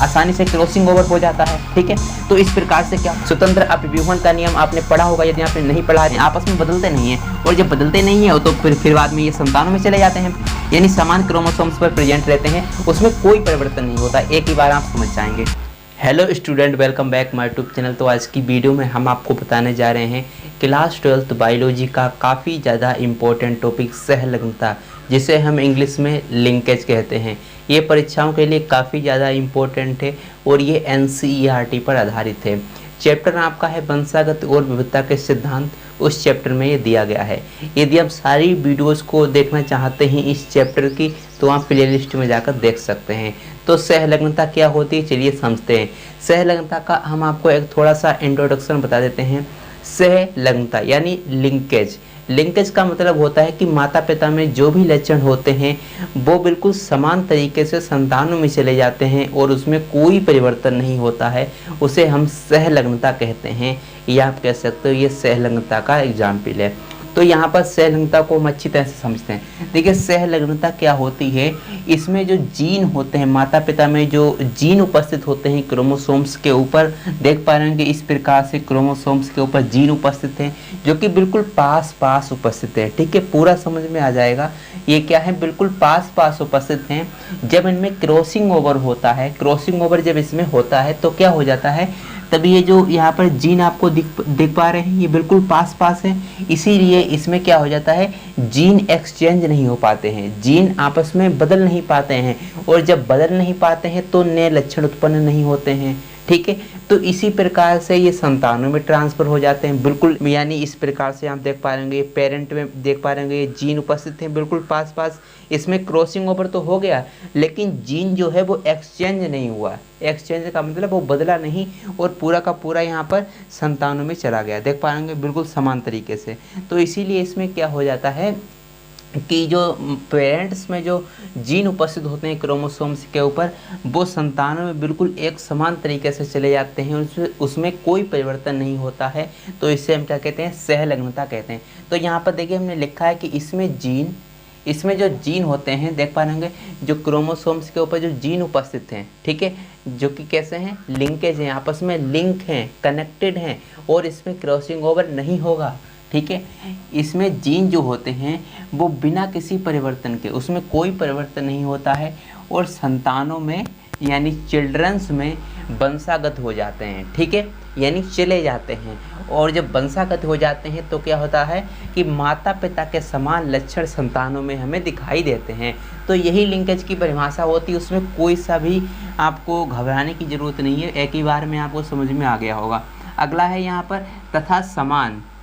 आसानी से crossing over हो जाता है। ठीक है, तो इस प्रकार से क्या स्वतंत्र अपव्यूहन का नियम आपने पढ़ा होगा, यदि आपने नहीं पढ़ा है, आपस में बदलते नहीं है, और जब बदलते नहीं है तो फिर बाद में ये संतानों में चले जाते हैं, यानी समान क्रोमोसोम्स पर प्रेजेंट रहते हैं, उसमें कोई परिवर्तन नहीं होता। एक ही बार आप समझ जाएंगे। Hello student, welcome back my YouTube channel. तो आज की वीडियो में हम आपको बताने जा रहे हैं क्लास 12th बायोलॉजी का काफ़ी ज़्यादा इम्पोर्टेंट टॉपिक सहलग्नता, जिसे हम इंग्लिश में लिंकेज कहते हैं। ये परीक्षाओं के लिए काफ़ी ज़्यादा इम्पोर्टेंट है और ये NCERT पर आधारित है। चैप्टर आपका है वंशागत और विविधता के सिद्धांत, उस चैप्टर में ये दिया गया है। यदि आप सारी वीडियोस को देखना चाहते हैं इस चैप्टर की, तो आप प्लेलिस्ट में जाकर देख सकते हैं। तो सहलग्नता क्या होती है, चलिए समझते हैं। सहलग्नता का हम आपको एक थोड़ा सा इंट्रोडक्शन बता देते हैं। सहलग्नता यानी लिंकेज। लिंकेज का मतलब होता है कि माता पिता में जो भी लक्षण होते हैं वो बिल्कुल समान तरीके से संतानों में चले जाते हैं और उसमें कोई परिवर्तन नहीं होता है, उसे हम सहलग्नता कहते हैं, या आप कह सकते हो ये सहलग्नता का एग्जाम्पल है। तो यहाँ पर सहलग्नता को हम अच्छी तरह से समझते हैं। देखिए सहलग्नता क्या होती है, इसमें जो जीन होते हैं, माता पिता में जो जीन उपस्थित होते हैं क्रोमोसोम्स के ऊपर, देख पा रहे हैं कि इस प्रकार से क्रोमोसोम्स के ऊपर जीन उपस्थित हैं जो कि बिल्कुल पास पास उपस्थित है। ठीक है, पूरा समझ में आ जाएगा। ये क्या है, बिल्कुल पास पास उपस्थित हैं। जब इनमें क्रॉसिंग ओवर होता है, क्रॉसिंग ओवर जब इसमें होता है तो क्या हो जाता है, तभी ये जो यहाँ पर जीन आपको दिख पा रहे हैं ये बिल्कुल पास पास है, इसीलिए इसमें क्या हो जाता है, जीन एक्सचेंज नहीं हो पाते हैं, जीन आपस में बदल नहीं पाते हैं, और जब बदल नहीं पाते हैं तो नए लक्षण उत्पन्न नहीं होते हैं। ठीक है, तो इसी प्रकार से ये संतानों में ट्रांसफर हो जाते हैं बिल्कुल, यानी इस प्रकार से आप देख पा रहे हैं पेरेंट में देख पा रहे हैं ये जीन उपस्थित हैं बिल्कुल पास पास। इसमें क्रॉसिंग ओवर तो हो गया, लेकिन जीन जो है वो एक्सचेंज नहीं हुआ। एक्सचेंज का मतलब वो बदला नहीं और पूरा का पूरा यहाँ पर संतानों में चला गया, देख पा रहे हैं बिल्कुल समान तरीके से। तो इसीलिए इसमें क्या हो जाता है कि जो पेरेंट्स में जो जीन उपस्थित होते हैं क्रोमोसोम्स के ऊपर, वो संतानों में बिल्कुल एक समान तरीके से चले जाते हैं, उसमें कोई परिवर्तन नहीं होता है। तो इसे हम क्या कहते हैं, सहलग्नता कहते हैं। तो यहाँ पर देखिए हमने लिखा है कि इसमें जो जीन होते हैं, देख पा रहे होंगे जो क्रोमोसोम्स के ऊपर जो जीन उपस्थित हैं, ठीक है, जो कि कैसे हैं, लिंकेज हैं, आपस में लिंक हैं, कनेक्टेड हैं, और इसमें क्रॉसिंग ओवर नहीं होगा। ठीक है, इसमें जीन जो होते हैं वो बिना किसी परिवर्तन के, उसमें कोई परिवर्तन नहीं होता है, और संतानों में यानी चिल्ड्रंस में वंशागत हो जाते हैं। ठीक है, यानी चले जाते हैं, और जब वंशागत हो जाते हैं तो क्या होता है कि माता पिता के समान लक्षण संतानों में हमें दिखाई देते हैं। तो यही लिंकेज की परिभाषा होती है, उसमें कोई सा भी आपको घबराने की ज़रूरत नहीं है, एक ही बार में आपको समझ में आ गया होगा। अगला है यहाँ पर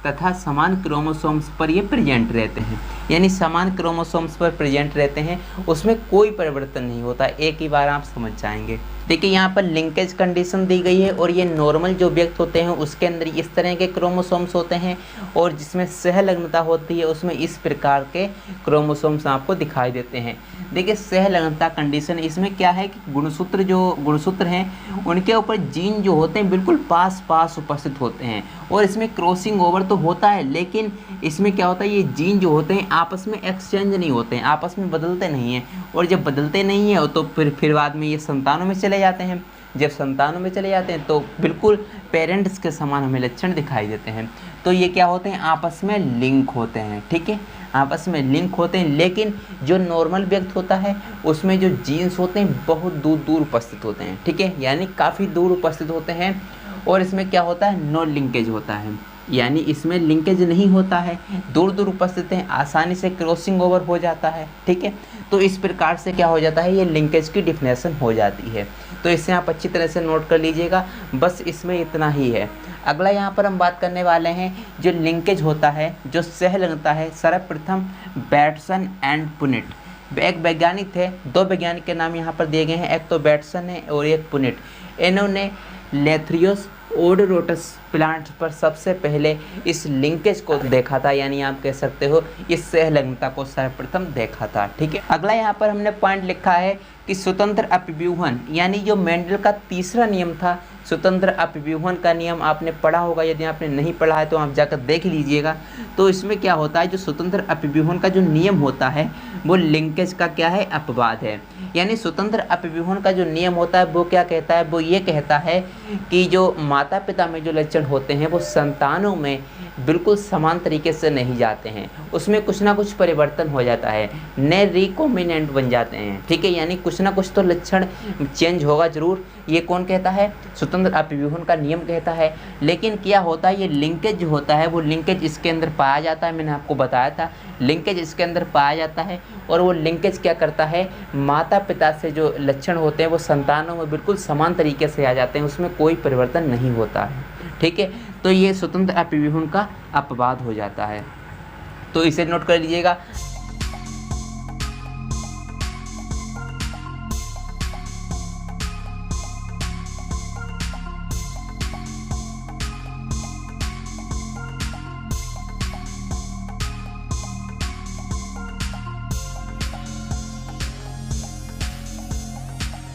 तथा समान क्रोमोसोम्स पर ये प्रेजेंट रहते हैं, यानी समान क्रोमोसोम्स पर प्रेजेंट रहते हैं, उसमें कोई परिवर्तन नहीं होता, एक ही बार आप समझ जाएंगे। देखिए यहाँ पर लिंकेज कंडीशन दी गई है, और ये नॉर्मल जो व्यक्ति होते हैं उसके अंदर इस तरह के क्रोमोसोम्स होते हैं, और जिसमें सहलग्नता होती है उसमें इस प्रकार के क्रोमोसोम्स आपको दिखाई देते हैं। देखिए सहलग्नता कंडीशन, इसमें क्या है कि गुणसूत्र हैं उनके ऊपर जीन जो होते हैं बिल्कुल पास पास उपस्थित होते हैं, और इसमें क्रॉसिंग ओवर तो होता है, लेकिन इसमें क्या होता है, ये जीन जो होते हैं आपस में एक्सचेंज नहीं होते हैं, आपस में बदलते नहीं हैं, और जब बदलते नहीं हैं तो फिर बाद में ये संतानों में चले जाते हैं। जब संतानों में चले जाते हैं तो बिल्कुल पेरेंट्स के समान हमें लक्षण दिखाई देते हैं। तो ये क्या होते हैं, आपस में लिंक होते हैं। ठीक है, आपस में लिंक होते हैं, लेकिन जो नॉर्मल व्यक्ति होता है उसमें जो जीन्स होते हैं बहुत दूर दूर उपस्थित होते हैं। ठीक है, यानी काफ़ी दूर उपस्थित होते हैं, और इसमें क्या होता है, नो लिंकेज होता है, यानी इसमें लिंकेज नहीं होता है, दूर दूर उपस्थित हैं, आसानी से क्रॉसिंग ओवर हो जाता है। ठीक है, तो इस प्रकार से क्या हो जाता है, ये लिंकेज की डिफिनेशन हो जाती है। तो इससे आप अच्छी तरह से नोट कर लीजिएगा, बस इसमें इतना ही है। अगला यहाँ पर हम बात करने वाले हैं जो लिंकेज होता है, जो सहलग्नता है। सर्वप्रथम बैटसन एंड पुनेट एक वैज्ञानिक थे, दो वैज्ञानिक के नाम यहाँ पर दिए गए हैं, एक तो बैटसन है और एक पुनेट। इन्होंने लेथ्रियोस ओडोरोटस प्लांट पर सबसे पहले इस लिंकेज को देखा था, यानी आप कह सकते हो इस सहलग्नता को सर्वप्रथम देखा था। ठीक है, अगला यहाँ पर हमने पॉइंट लिखा है कि स्वतंत्र अपव्यूहन, यानी जो मेंडल का तीसरा नियम था, स्वतंत्र अपव्यूहन का नियम आपने पढ़ा होगा, यदि आपने नहीं पढ़ा है तो आप जाकर देख लीजिएगा। तो इसमें क्या होता है, जो स्वतंत्र अपव्यूहन का जो नियम होता है वो लिंकेज का क्या है, अपवाद है। यानी स्वतंत्र अपव्यूहन का जो नियम होता है वो क्या कहता है, वो ये कहता है कि जो माता पिता में जो लक्षण होते हैं वो संतानों में बिल्कुल समान तरीके से नहीं जाते हैं, उसमें कुछ ना कुछ परिवर्तन हो जाता है, नए रिकॉम्बिनेंट बन जाते हैं, ठीक है। यानी कुछ ना कुछ तो लक्षण चेंज होगा जरूर, ये कौन कहता है, स्वतंत्र अपव्यूहन का नियम कहता है। लेकिन क्या होता है, ये लिंकेज जो होता है वो लिंकेज इसके अंदर पाया जाता है, मैंने आपको बताया था लिंकेज इसके अंदर पाया जाता है, और वो लिंकेज क्या करता है, माता पिता से जो लक्षण होते हैं वो संतानों में बिल्कुल समान तरीके से आ जाते हैं, उसमें कोई परिवर्तन नहीं होता है, ठीक है। तो ये स्वतंत्र अपव्यूहन का अपवाद हो जाता है, तो इसे नोट कर लीजिएगा।